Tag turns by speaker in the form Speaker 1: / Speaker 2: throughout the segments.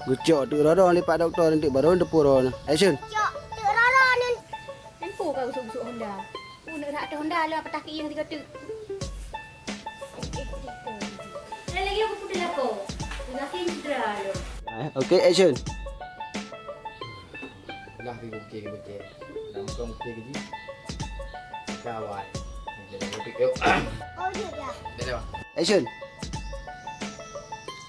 Speaker 1: Gucok tu rara lipat doktor nanti baru depur. Action.
Speaker 2: Cok, tuk rara ni. Nampu kau busuk-busuk Honda. Nak ada Honda lah patah ke yang 3 tuk. Lagi aku putih lah kau. Nak cedera lo.
Speaker 1: Okay, action.
Speaker 3: Lah pergi bukit. Dalam kau bukit ke ji? Kawan. Jadi bukit yuk.
Speaker 2: Oh, dia dah.
Speaker 3: Dah.
Speaker 1: Action.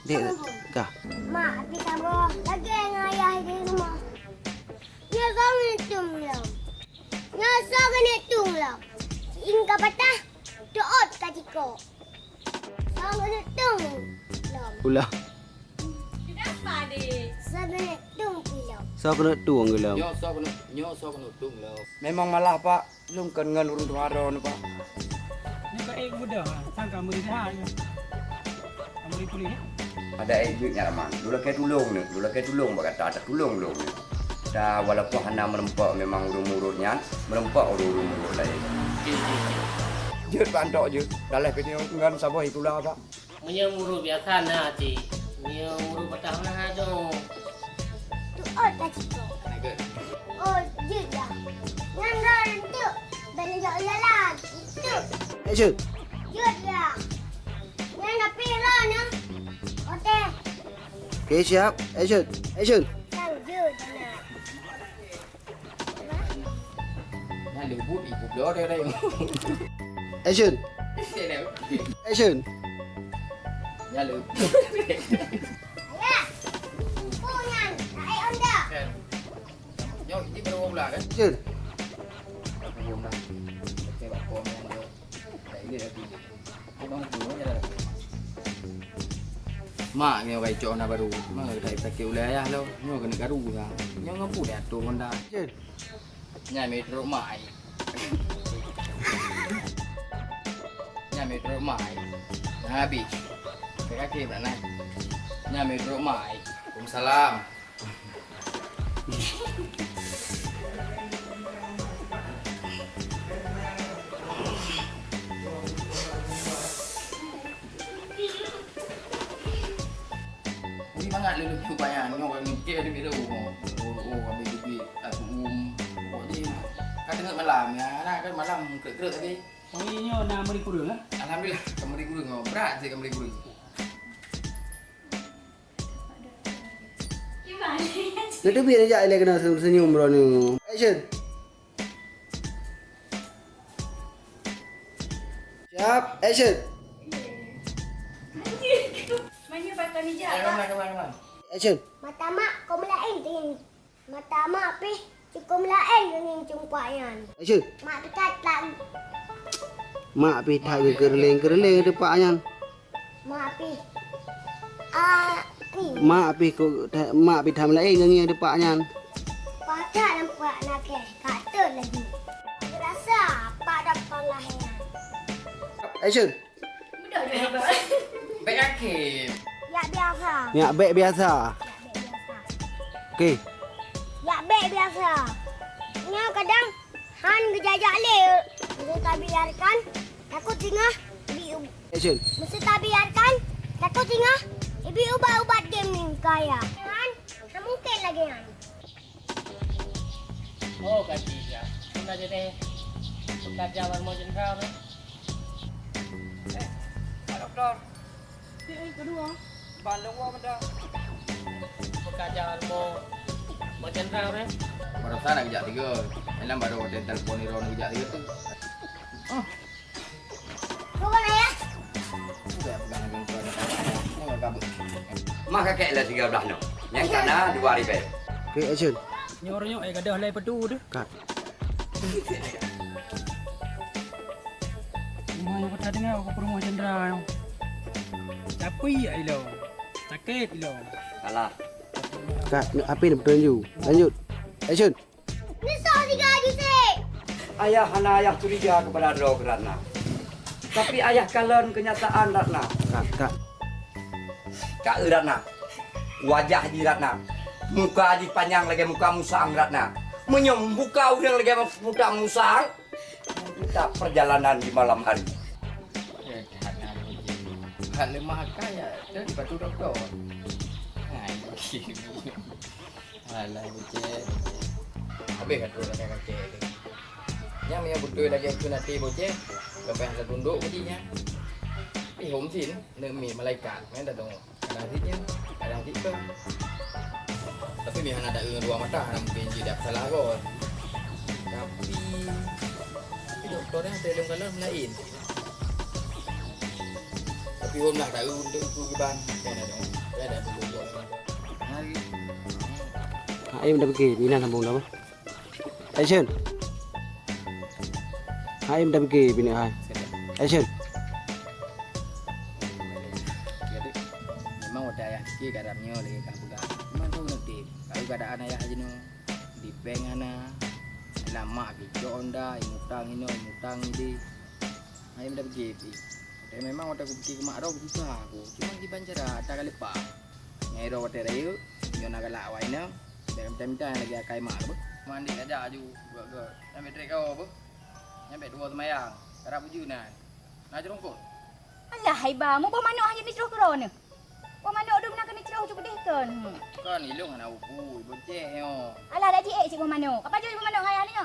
Speaker 1: Dia kah?
Speaker 2: Mak, kita bawa lagi dengan ayah di rumah. Nyasar kena tung lah. Nyasar kena tung lah. Hingga patah, doot kaciko. Nyasar kena tung lah.
Speaker 1: Ulah.
Speaker 2: Kenapa adik? Nyasar kena tung pilau.
Speaker 1: Sao kena tuang gelam.
Speaker 3: Nyo so kena tung lah.
Speaker 4: Memang malah Pak, belum kan dengan urung tungaro ni Pak.
Speaker 5: Ni kau mudah lah. Sangka murid dah. Murid kuliah.
Speaker 4: Ada duitnya Rahman. Dulu ke tulung Pak kata ada tulung ni. Dah walaupun hana merempak memang urung-urutnya, merempak urung-urut lain. Jut Pak antok je. Dalam pe ni dengan sabah itulah Pak.
Speaker 6: Punya muru biasa na ti. Punya muru patah na do.
Speaker 2: Doot kaciko. Oh, dia dah. Nyasar tuk. Belanja lalat. Tuk.
Speaker 1: Action.
Speaker 2: Dia dah. Nyana pirah ni. Oke.
Speaker 1: Okay, siap. Action. Action.
Speaker 2: Sang jut dah.
Speaker 3: Nah, lebut ibu dah dah.
Speaker 1: Action. Action.
Speaker 3: Ya lebut.
Speaker 2: Ayah. Punyan. Naik Honda.
Speaker 3: Nyo ini baru pula kan?
Speaker 1: Action.
Speaker 3: Aku belum dah. Saya bawa kau yang dia. Dah ini lagi. Abang tu ya dah. Mak ni orang cok na baru. Mak dah tak wilayah lo. Nyo kena garu dah. Nyo ngapu dah tu Honda.
Speaker 1: Action.
Speaker 3: Nyai metro mai. Nyai metro mai. Dah habis. Kaki berana. Nyai metro mai. Waalaikumsalam. Ui banget lu supaya nyok ngikir di video. Oh kami duit aku pokoknya kadang malam ya, nah kan malam kerek tadi.
Speaker 5: Oh ini nak murid kuliah lah.
Speaker 3: Alhamdulillah kamu di guru ngau berat sih kamu di guru.
Speaker 1: Nanti biar aja dia kena senyum bro ni. Action. Siap. Action.
Speaker 2: Mana pakai ni je?
Speaker 3: Kemana.
Speaker 1: Action.
Speaker 2: Mata mak kau melain dengan mata mak pi cukup melain dengan cumpaian.
Speaker 1: Action.
Speaker 2: Mak dekat tak
Speaker 1: Mak pi tak gerling depan yang.
Speaker 2: mak pi. Ni
Speaker 1: Mak pi tham lain dengan depan yang.
Speaker 2: pakat nampak nak ke. Kata lagi. Rasa apa dapat lahiran.
Speaker 1: Action.
Speaker 2: Betul dah.
Speaker 3: Baik akhir.
Speaker 2: Ya biasa.
Speaker 1: Ya baik biasa.
Speaker 2: Ya biasa.
Speaker 1: Okey.
Speaker 2: Ya baik biasa. Nya kadang han gejajak le. Mesti tak biarkan. Takut tingah
Speaker 1: Action.
Speaker 2: mesti tak biarkan. Takut tingah ibi ubat-ubat game ni kaya. Kan? Tak mungkin lagi kan.
Speaker 6: Oh kaki ya. Kita jadi pekerja warmo jenderal ni.
Speaker 4: Pak Doktor. Kedua. Bandung wa benda.
Speaker 6: Pekerja warmo jenderal ni.
Speaker 3: Baru sana kejap 3. Malam baru ada telefon ni orang kejap 3 tu.
Speaker 2: Bukan ayah.
Speaker 3: Sudah pegang dengan kau dah. Ni kabut.
Speaker 4: Mak kakek lah 13 no. Yang sana 2 hari baik.
Speaker 1: Okey, action.
Speaker 5: Nyor kadah lai pedu tu.
Speaker 1: Cut.
Speaker 5: Rumah yang patah dengar aku ke rumah jenderal. Tapi ya ilo. Sakit ilo.
Speaker 4: Salah.
Speaker 1: Cut. Apa ni bertunjuk? Lanjut. Action.
Speaker 2: Ni soal 3 hari sih.
Speaker 4: Ayah hana ayah curiga kepada Rog Ratna. Tapi ayah kalian kenyataan Ratna.
Speaker 1: Kak.
Speaker 4: Kak Ratna. Wajah di Ratna. Muka di panjang lagi muka musang Ratna. Menyem buka udah lagi muka musang. Kita perjalanan di malam hari.
Speaker 3: Hal lemah kaya dan batu doktor. Nah, Alah bocah. Habis kata orang kakek tu. Yang punya betul lagi aku nanti bocah. Lepas yang tunduk bocahnya. Home sin, mi malaikat, main dah dong. Ada hati tu. Tapi mi hana ada dua mata, hana mungkin tidak salah kot. Tapi doktornya ada dalam kalam lain. Tapi home lah tahu untuk kuban, main dah dong. Ada dulu. Hari.
Speaker 1: Hai em dah pergi, Mina sambung dah apa? Action. Hai em dah pergi, Bini hai. Action.
Speaker 3: Memang ada ayah sikit kadangnya lagi kan buka. Memang tahu nanti. Kalau keadaan ayah aja no di bank ana lama gitu onda imutang ini imutang ini. Ayah dah pergi. Dan memang waktu aku pergi ke mak ro susah aku. Cuma di Banjara tak kali pak. Ngai ro waktu rayu yo nak galak awak ini. Dan minta lagi akai mak apa. Mandi ada aju ke. Sampai trek kau apa. Sampai dua semayang. Karap bujunan. Nak jerongkot.
Speaker 7: Alah hai ba, mo pa manok hanya ni ceroh keron ni. Pa manok dum nak kena ceroh cukup deh kan.
Speaker 3: Kan ilung anak upu, boceh yo.
Speaker 7: Alah dah cik pa manok. Apa je pa manok hai ni no?